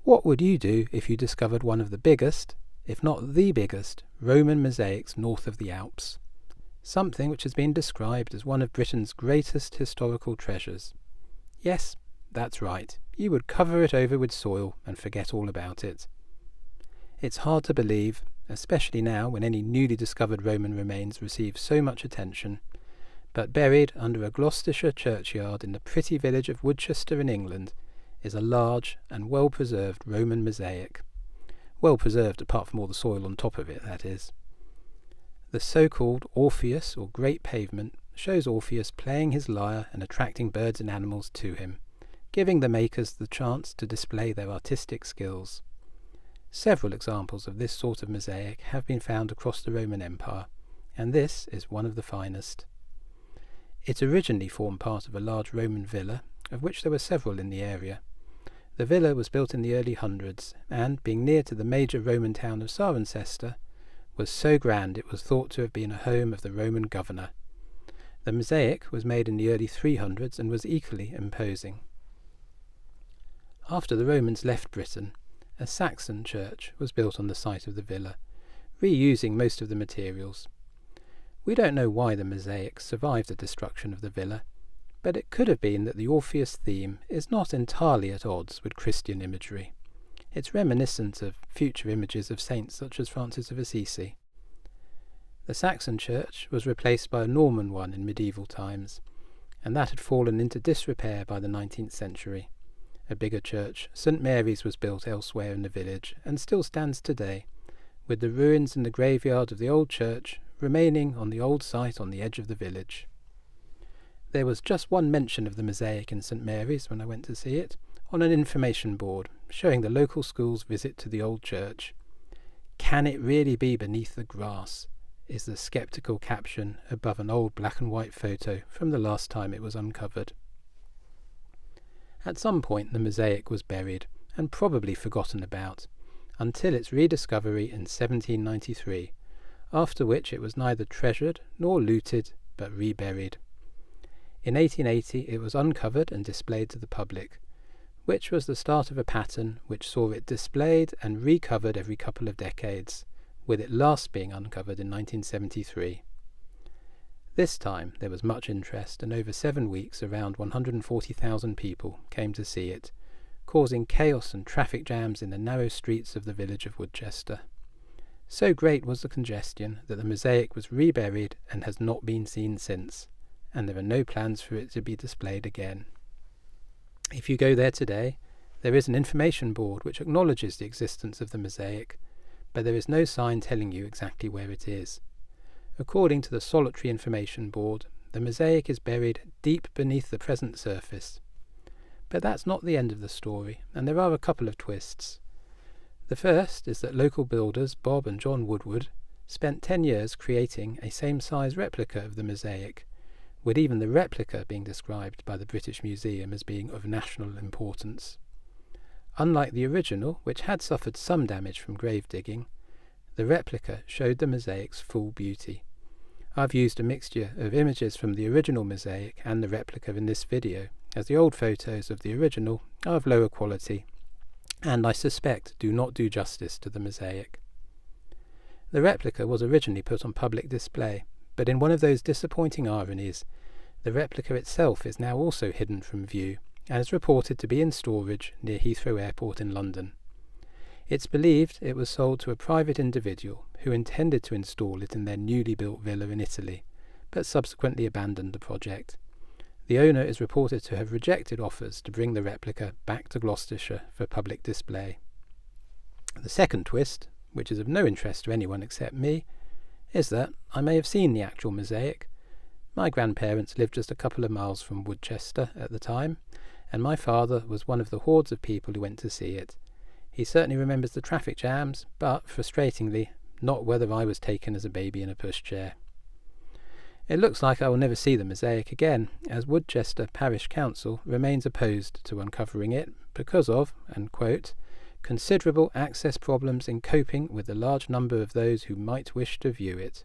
What would you do if you discovered one of the biggest, if not the biggest, Roman mosaics north of the Alps? Something which has been described as one of Britain's greatest historical treasures. Yes, that's right, you would cover it over with soil and forget all about it. It's hard to believe, especially now when any newly discovered Roman remains receive so much attention, but buried under a Gloucestershire churchyard in the pretty village of Woodchester in England is a large and well-preserved Roman mosaic. Well-preserved apart from all the soil on top of it, that is. The so-called Orpheus, or Great Pavement, shows Orpheus playing his lyre and attracting birds and animals to him, giving the makers the chance to display their artistic skills. Several examples of this sort of mosaic have been found across the Roman Empire, and this is one of the finest. It originally formed part of a large Roman villa, of which there were several in the area. The villa was built in the early hundreds, and, being near to the major Roman town of Cirencester, was so grand it was thought to have been a home of the Roman governor. The mosaic was made in the early 300s and was equally imposing. After the Romans left Britain, a Saxon church was built on the site of the villa, reusing most of the materials. We don't know why the mosaics survived the destruction of the villa, but it could have been that the Orpheus theme is not entirely at odds with Christian imagery. It's reminiscent of future images of saints such as Francis of Assisi. The Saxon church was replaced by a Norman one in medieval times, and that had fallen into disrepair by the 19th century. A bigger church, St Mary's, was built elsewhere in the village and still stands today, with the ruins in the graveyard of the old church remaining on the old site on the edge of the village. There was just one mention of the mosaic in St Mary's when I went to see it, on an information board showing the local school's visit to the old church. "Can it really be beneath the grass?" is the sceptical caption above an old black and white photo from the last time it was uncovered. At some point the mosaic was buried, and probably forgotten about, until its rediscovery in 1793, after which it was neither treasured nor looted, but reburied. In 1880 it was uncovered and displayed to the public, which was the start of a pattern which saw it displayed and recovered every couple of decades, with it last being uncovered in 1973. This time there was much interest, and over 7 weeks around 140,000 people came to see it, causing chaos and traffic jams in the narrow streets of the village of Woodchester. So great was the congestion that the mosaic was reburied and has not been seen since, and there are no plans for it to be displayed again. If you go there today, there is an information board which acknowledges the existence of the mosaic, but there is no sign telling you exactly where it is. According to the solitary information board, the mosaic is buried deep beneath the present surface. But that's not the end of the story, and there are a couple of twists. The first is that local builders Bob and John Woodward spent 10 years creating a same-size replica of the mosaic, with even the replica being described by the British Museum as being of national importance. Unlike the original, which had suffered some damage from grave digging, the replica showed the mosaic's full beauty. I've used a mixture of images from the original mosaic and the replica in this video, as the old photos of the original are of lower quality, and I suspect do not do justice to the mosaic. The replica was originally put on public display, but in one of those disappointing ironies, the replica itself is now also hidden from view and is reported to be in storage near Heathrow Airport in London. It's believed it was sold to a private individual who intended to install it in their newly built villa in Italy, but subsequently abandoned the project. The owner is reported to have rejected offers to bring the replica back to Gloucestershire for public display. The second twist, which is of no interest to anyone except me, is that I may have seen the actual mosaic. My grandparents lived just a couple of miles from Woodchester at the time, and my father was one of the hordes of people who went to see it. He certainly remembers the traffic jams, but, frustratingly, not whether I was taken as a baby in a pushchair. It looks like I will never see the mosaic again, as Woodchester Parish Council remains opposed to uncovering it because of, and quote, considerable access problems in coping with the large number of those who might wish to view it.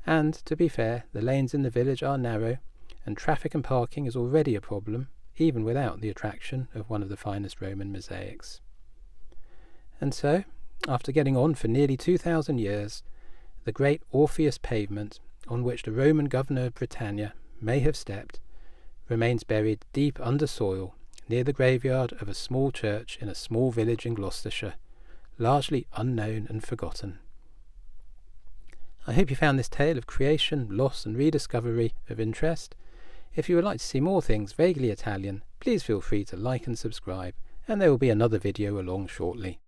And, to be fair, the lanes in the village are narrow, and traffic and parking is already a problem, even without the attraction of one of the finest Roman mosaics. And so, after getting on for nearly 2,000 years, the great Orpheus pavement, on which the Roman governor of Britannia may have stepped, remains buried deep under soil near the graveyard of a small church in a small village in Gloucestershire, largely unknown and forgotten. I hope you found this tale of creation, loss and rediscovery of interest. If you would like to see more things vaguely Italian, please feel free to like and subscribe, and there will be another video along shortly.